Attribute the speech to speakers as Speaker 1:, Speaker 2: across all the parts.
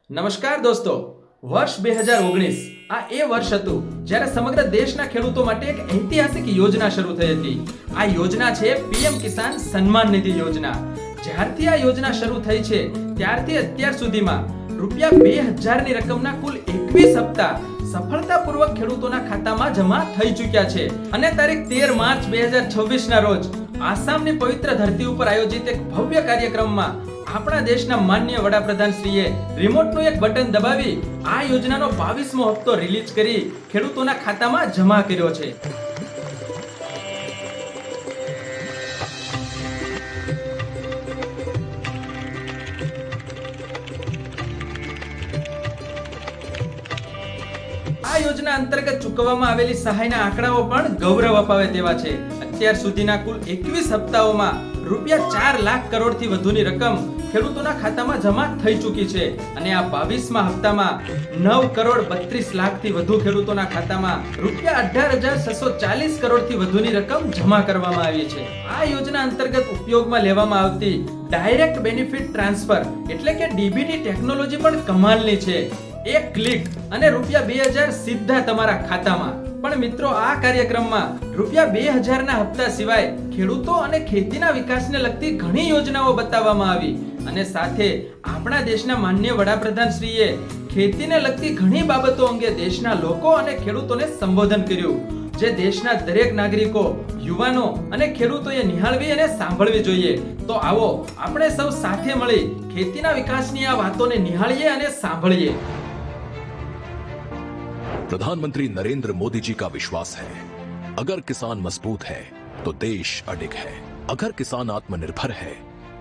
Speaker 1: નમસ્કાર દોસ્તો, વર્ષ 2019 આ એ વર્ષ હતું જ્યારે સમગ્ર દેશના ખેડૂતો માટે એક ઐતિહાસિક યોજના શરૂ થઈ હતી. આ યોજના છે પીએમ કિસાન સન્માન નિધિ યોજના. જ્યારથી આ યોજના શરૂ થઈ છે ત્યારથી અત્યાર સુધીમાં રૂપિયા 2000 ની રકમના કુલ 21 હપ્તા સફળતાપૂર્વક ખેડૂતોના ખાતામાં જમા થઈ ચૂક્યા છે. અને તારીખ 13 માર્ચ 2026 ના રોજ આસામની પવિત્ર ધરતી ઉપર આયોજિત એક ભવ્ય કાર્યક્રમમાં આપણા દેશના માનનીય વડાપ્રધાન શ્રીએ રિમોટનું એક બટન દબાવી આ યોજનાનો 22મો હપ્તો રિલીઝ કરી ખેડૂતોના ખાતામાં જમા કર્યો છે. આ યોજના અંતર્ગત ચૂકવવામાં આવેલી સહાયના આંકડાઓ પણ ગૌરવ અપાવે તેવા છે. અત્યાર સુધીના કુલ 21 હપ્તાઓમાં રૂપિયા 4 લાખ કરોડથી વધુની રકમ ખેડૂતોના ખાતામાં જમા થઈ ચૂકી છે. અને આ 22મા હપ્તામાં 9 કરોડ 32 લાખથી વધુ ખેડૂતોના ખાતામાં રૂપિયા 18,640 કરોડથી વધુની રકમ જમા કરવામાં આવી છે. આ યોજના અંતર્ગત ઉપયોગમાં લેવામાં આવતી ડાયરેક્ટ બેનિફિટ ટ્રાન્સફર એટલે કે ડીબીટી ટેકનોલોજી પણ કમાલની છે. એક ક્લિક અને રૂપિયા 2000 સીધા તમારા ખાતામાં. પણ મિત્રો, આ કાર્યક્રમમાં રૂપિયા 2000 ના હપ્તા સિવાય ખેડૂતો અને ખેતીના વિકાસને લગતી ઘણી યોજનાઓ બતાવવામાં આવી. અને સાથે આપણા દેશના માનનીય વડાપ્રધાન શ્રીએ ખેતીને લગતી ઘણી બાબતો અંગે દેશના લોકો અને ખેડૂતોને સંબોધન કર્યું, જે દેશના દરેક નાગરિકો, યુવાનો અને ખેડૂતોએ નિહાળવી અને સાંભળવી જોઈએ. તો આવો આપણે સૌ સાથે મળી ખેતીના વિકાસની આ વાતોને નિહાળીએ અને સાંભળીએ.
Speaker 2: प्रधानमंत्री नरेंद्र मोदी जी का विश्वास है, अगर किसान मजबूत है तो देश अडिग है, अगर किसान आत्मनिर्भर है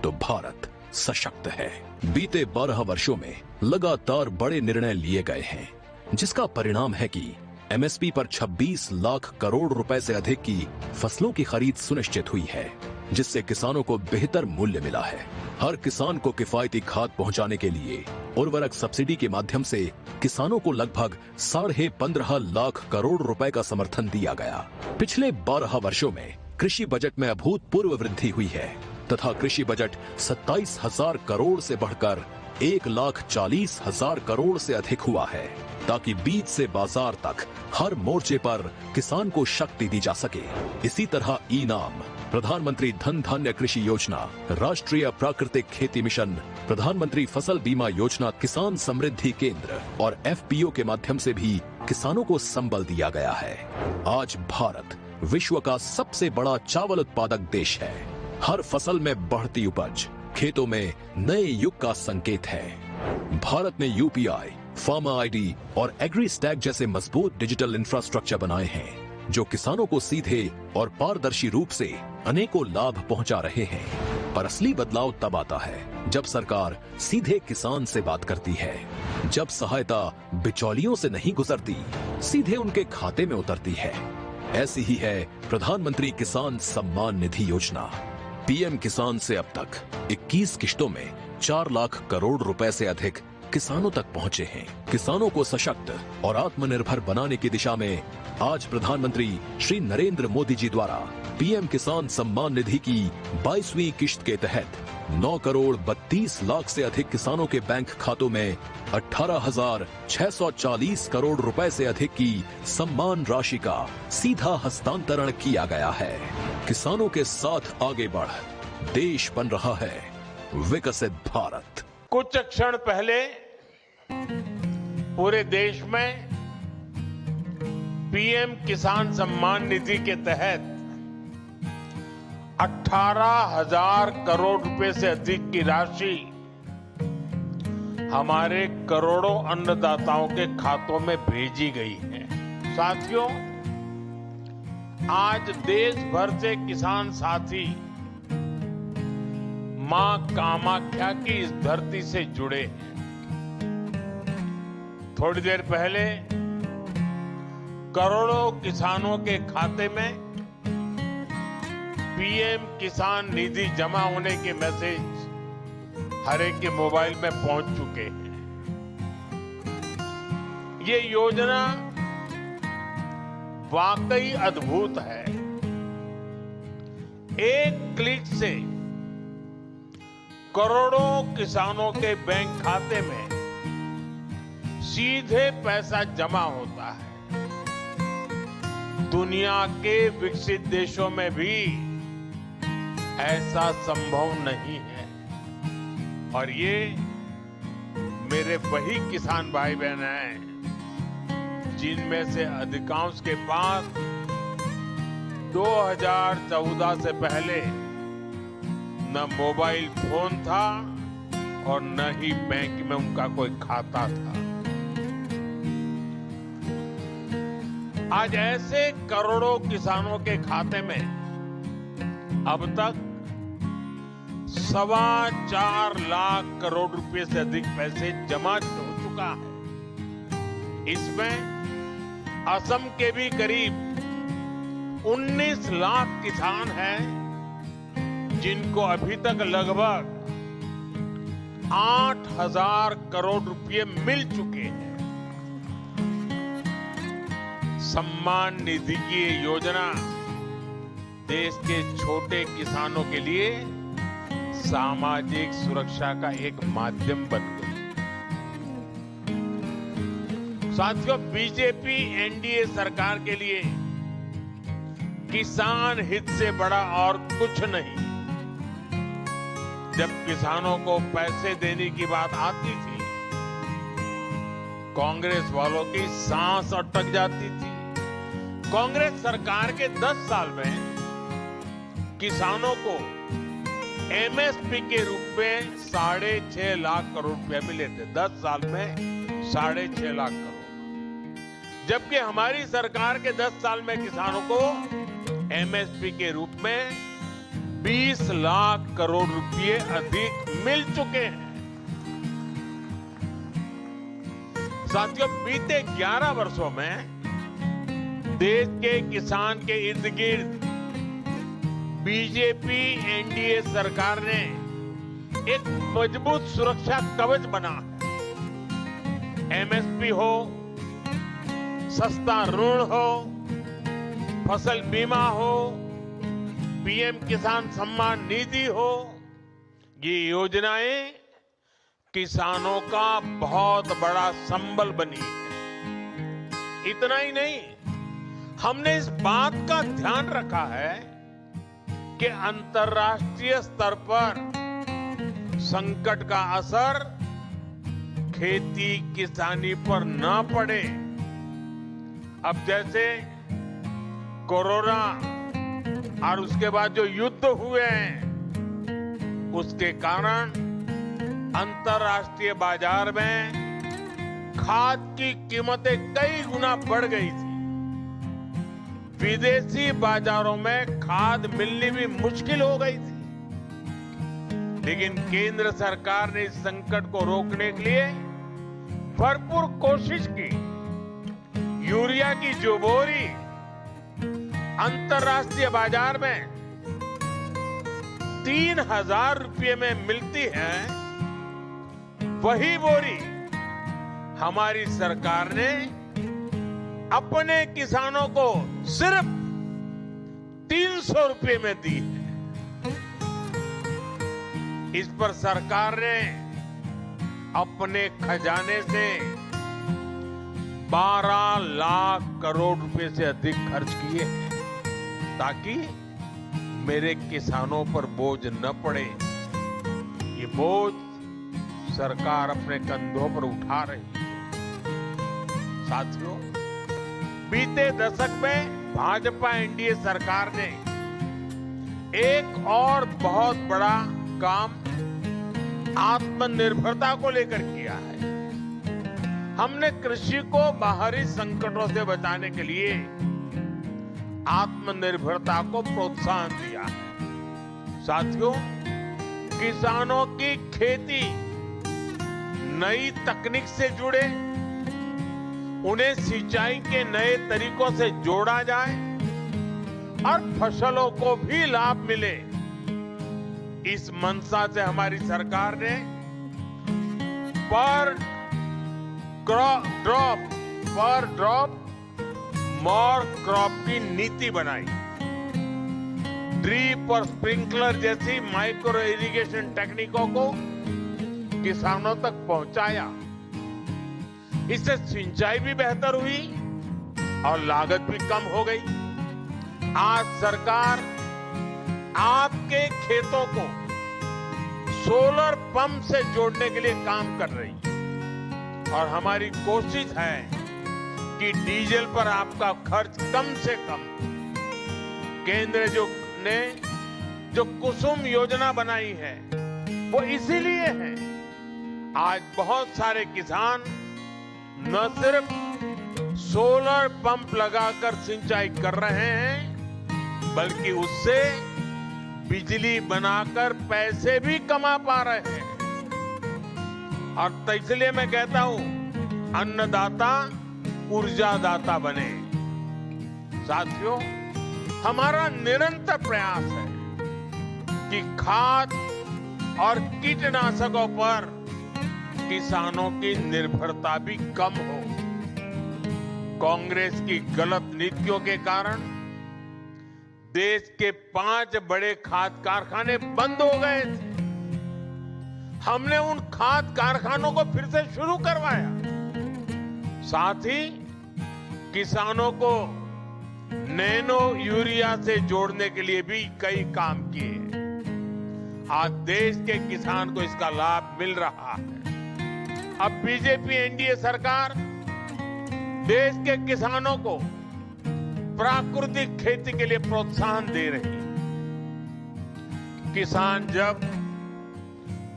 Speaker 2: तो भारत सशक्त है. बीते 12 वर्षों में लगातार बड़े निर्णय लिए गए हैं, जिसका परिणाम है कि एमएसपी पर 26 लाख करोड़ रुपए से अधिक की फसलों की खरीद सुनिश्चित हुई है, जिससे किसानों को बेहतर मूल्य मिला है. हर किसान को किफायती खाद पहुंचाने के लिए उर्वरक सब्सिडी के माध्यम से किसानों को लगभग 15.5 लाख करोड़ रुपए का समर्थन दिया गया. पिछले 12 वर्षों में कृषि बजट में अभूतपूर्व वृद्धि हुई है तथा कृषि बजट 27,000 करोड़ से बढ़कर 1,40,000 करोड़ से अधिक हुआ है, ताकि बीज से बाजार तक हर मोर्चे पर किसान को शक्ति दी जा सके. इसी तरह ई-नाम, प्रधानमंत्री धन धान्य कृषि योजना, राष्ट्रीय प्राकृतिक खेती मिशन, प्रधानमंत्री फसल बीमा योजना, किसान समृद्धि केंद्र और एफपीओ के माध्यम से भी किसानों को संबल दिया गया है. आज भारत विश्व का सबसे बड़ा चावल उत्पादक देश है. हर फसल में बढ़ती उपज खेतों में नए युग का संकेत है. भारत ने यूपीआई, फार्मर आईडी और एग्री स्टैक जैसे मजबूत डिजिटल इंफ्रास्ट्रक्चर बनाए हैं, जो किसानों को सीधे और पारदर्शी रूप से अनेकों लाभ पहुंचा रहे हैं. पर असली बदलाव तब आता है जब सरकार सीधे किसान से बात करती है, जब सहायता बिचौलियों से नहीं गुजरती, सीधे उनके खाते में उतरती है. ऐसी ही है प्रधानमंत्री किसान सम्मान निधि योजना. पीएम किसान से अब तक 21 किश्तों में 4 लाख करोड़ रुपए से अधिक किसानों तक पहुंचे हैं. किसानों को सशक्त और आत्मनिर्भर बनाने की दिशा में आज प्रधानमंत्री श्री नरेंद्र मोदी जी द्वारा पीएम किसान सम्मान निधि की 22वीं किश्त के तहत 9 करोड़ 32 लाख से अधिक किसानों के बैंक खातों में 18,640 करोड़ रुपए से अधिक की सम्मान राशि का सीधा हस्तांतरण किया गया है. किसानों के साथ आगे बढ़ देश बन रहा है विकसित भारत.
Speaker 3: कुछ क्षण पहले पूरे देश में पीएम किसान सम्मान निधि के तहत 18,000 करोड़ रुपए से अधिक की राशि हमारे करोड़ों अन्नदाताओं के खातों में भेजी गई है. साथियों, आज देश भर से किसान साथी मां कामाख्या की इस धरती से जुड़े हैं. थोड़ी देर पहले करोड़ों किसानों के खाते में पीएम किसान निधि जमा होने के मैसेज हर एक के मोबाइल में पहुंच चुके हैं. ये योजना वाकई अद्भुत है. एक क्लिक से करोड़ों किसानों के बैंक खाते में सीधे पैसा जमा होता है। दुनिया के विकसित देशों में भी ऐसा संभव नहीं है। और ये मेरे वही किसान भाई बहन हैं जिनमें से अधिकांश के पास 2014 से पहले न मोबाइल फोन था और न ही बैंक में उनका कोई खाता था। आज ऐसे करोड़ों किसानों के खाते में अब तक 4.25 लाख करोड़ रुपए से अधिक पैसे जमा हो चुका है। इसमें असम के भी करीब 19 लाख किसान हैं जिनको अभी तक लगभग 8,000 करोड़ रुपए मिल चुके हैं। सम्मान निधि की ये योजना देश के छोटे किसानों के लिए सामाजिक सुरक्षा का एक माध्यम बन गई। साथियों, बीजेपी एनडीए सरकार के लिए किसान हित से बड़ा और कुछ नहीं। जब किसानों को पैसे देने की बात आती थी, कांग्रेस वालों की सांस अटक जाती थी। कांग्रेस सरकार के 10 साल में किसानों को एमएसपी के रूप में 6.5 लाख करोड़ रुपए मिले थे। 10 साल में 6.5 लाख करोड़, जबकि हमारी सरकार के 10 साल में किसानों को एमएसपी के रूप में 20 लाख करोड़ रुपए अधिक मिल चुके हैं। साथियों, बीते 11 वर्षों में देश के किसान के इर्द गिर्द बीजेपी एनडीए सरकार ने एक मजबूत सुरक्षा कवच बना है। एमएसपी हो, सस्ता ऋण हो, फसल बीमा हो, पीएम किसान सम्मान निधि हो, ये योजनाएं किसानों का बहुत बड़ा संबल बनी है। इतना ही नहीं, हमने इस बात का ध्यान रखा है कि अंतर्राष्ट्रीय स्तर पर संकट का असर खेती किसानी पर न पड़े। अब जैसे कोरोना और उसके बाद जो युद्ध हुए हैं, उसके कारण अंतर्राष्ट्रीय बाजार में खाद की कीमतें कई गुना बढ़ गई थी। विदेशी बाजारों में खाद मिलनी भी मुश्किल हो गई थी। लेकिन केंद्र सरकार ने इस संकट को रोकने के लिए भरपूर कोशिश की। यूरिया की जो बोरी अंतर्राष्ट्रीय बाजार में 3,000 रुपये में मिलती है, वही बोरी हमारी सरकार ने अपने किसानों को सिर्फ 300 रुपये में दी है। इस पर सरकार ने अपने खजाने से 12 लाख करोड़ रुपए से अधिक खर्च किए हैं, ताकि मेरे किसानों पर बोझ न पड़े। ये बोझ सरकार अपने कंधों पर उठा रही है। साथियों, बीते दशक में भाजपा एनडीए सरकार ने एक और बहुत बड़ा काम आत्मनिर्भरता को लेकर किया है। हमने कृषि को बाहरी संकटों से बचाने के लिए आत्मनिर्भरता को प्रोत्साहन दिया है। साथियों, किसानों की खेती नई तकनीक से जुड़े, उन्हें सिंचाई के नए तरीकों से जोड़ा जाए और फसलों को भी लाभ मिले, इस मंशा से हमारी सरकार ने पर ड्रॉप मोर क्रॉप की नीति बनाई। ड्रिप और स्प्रिंकलर जैसी माइक्रो इरिगेशन टेक्निकों को किसानों तक पहुंचाया। इससे सिंचाई भी बेहतर हुई और लागत भी कम हो गई। आज सरकार आपके खेतों को सोलर पंप से जोड़ने के लिए काम कर रही है और हमारी कोशिश है कि डीजल पर आपका खर्च कम से कम। केंद्र ने जो कुसुम योजना बनाई है वो इसीलिए है। आज बहुत सारे किसान न सिर्फ सोलर पंप लगाकर सिंचाई कर रहे हैं बल्कि उससे बिजली बनाकर पैसे भी कमा पा रहे हैं। और तो इसलिए मैं कहता हूं, अन्नदाता ऊर्जादाता बने। साथियों, हमारा निरंतर प्रयास है कि खाद और कीटनाशकों पर किसानों की निर्भरता भी कम हो। कांग्रेस की गलत नीतियों के कारण देश के 5 बड़े खाद कारखाने बंद हो गए थे। हमने उन खाद कारखानों को फिर से शुरू करवाया। साथ ही किसानों को नैनो यूरिया से जोड़ने के लिए भी कई काम किए। आज देश के किसान को इसका लाभ मिल रहा है। अब बीजेपी एनडीए सरकार देश के किसानों को प्राकृतिक खेती के लिए प्रोत्साहन दे रही है। किसान जब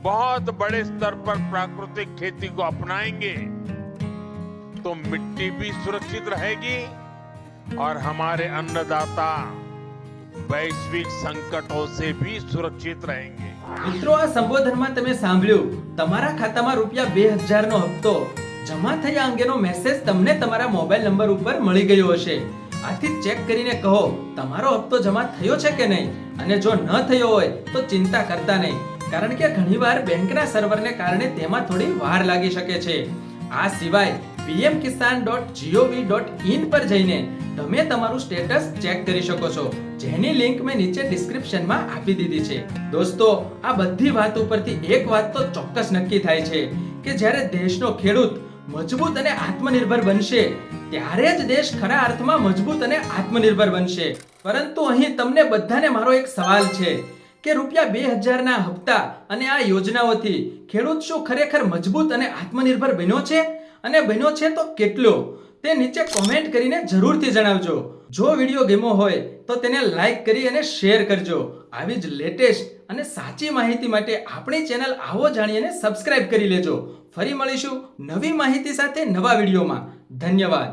Speaker 3: बहुत बड़े स्तर पर प्राकृतिक खेती को अपनाएंगे तो मिट्टी भी सुरक्षित रहेगी और हमारे अन्नदाता वैश्विक संकटों से भी सुरक्षित रहेंगे।
Speaker 1: મિત્રો, આ સંબોધનમાં તમે સાંભળ્યું, તમારા ખાતામાં રૂપિયા 2000 નો હપ્તો જમા થયા અંગેનો મેસેજ તમને તમારા મોબાઈલ નંબર ઉપર મળી ગયો હશે। આથી ચેક કરીને કહો તમારો હપ્તો જમા થયો છે કે નહીં, અને જો ન થયો હોય તો ચિંતા કરતા નહીં, કારણ કે ઘણીવાર બેંકના સર્વરને કારણે તેમાં થોડી વાર લાગી શકે છે। આ સિવાય pmkisan.gov.in પર જઈને તમે તમારું સ્ટેટસ ચેક કરી શકો છો, જેની લિંક મેં નીચે ડિસ્ક્રિપ્શનમાં આપી દીધી છે। દોસ્તો, આ બધી વાત ઉપરથી એક વાત તો ચોક્કસ નક્કી થાય છે કે જ્યારે દેશનો ખેડૂત મજબૂત અને આત્મનિર્ભર બનશે ત્યારે જ દેશ ખરા અર્થમાં મજબૂત અને આત્મનિર્ભર બનશે। પરંતુ અહીં તમને બધાને મારો એક સવાલ છે કે રૂપિયા 2000 ના હપ્તા અને આ યોજનાઓથી ખેડૂત શું ખરેખર મજબૂત અને આત્મનિર્ભર બન્યો છે, અને બન્યો છે તો કેટલો? તે નીચે કોમેન્ટ કરીને જરૂરથી જણાવજો। જો વિડિયો ગમ્યો હોય તો તેને લાઈક કરી અને શેર કરજો। આવી જ લેટેસ્ટ અને સાચી માહિતી માટે આપણી ચેનલ આવો જાણીને સબસ્ક્રાઇબ કરી લેજો। ફરી મળીશું નવી માહિતી સાથે નવા વિડિયોમાં। ધન્યવાદ।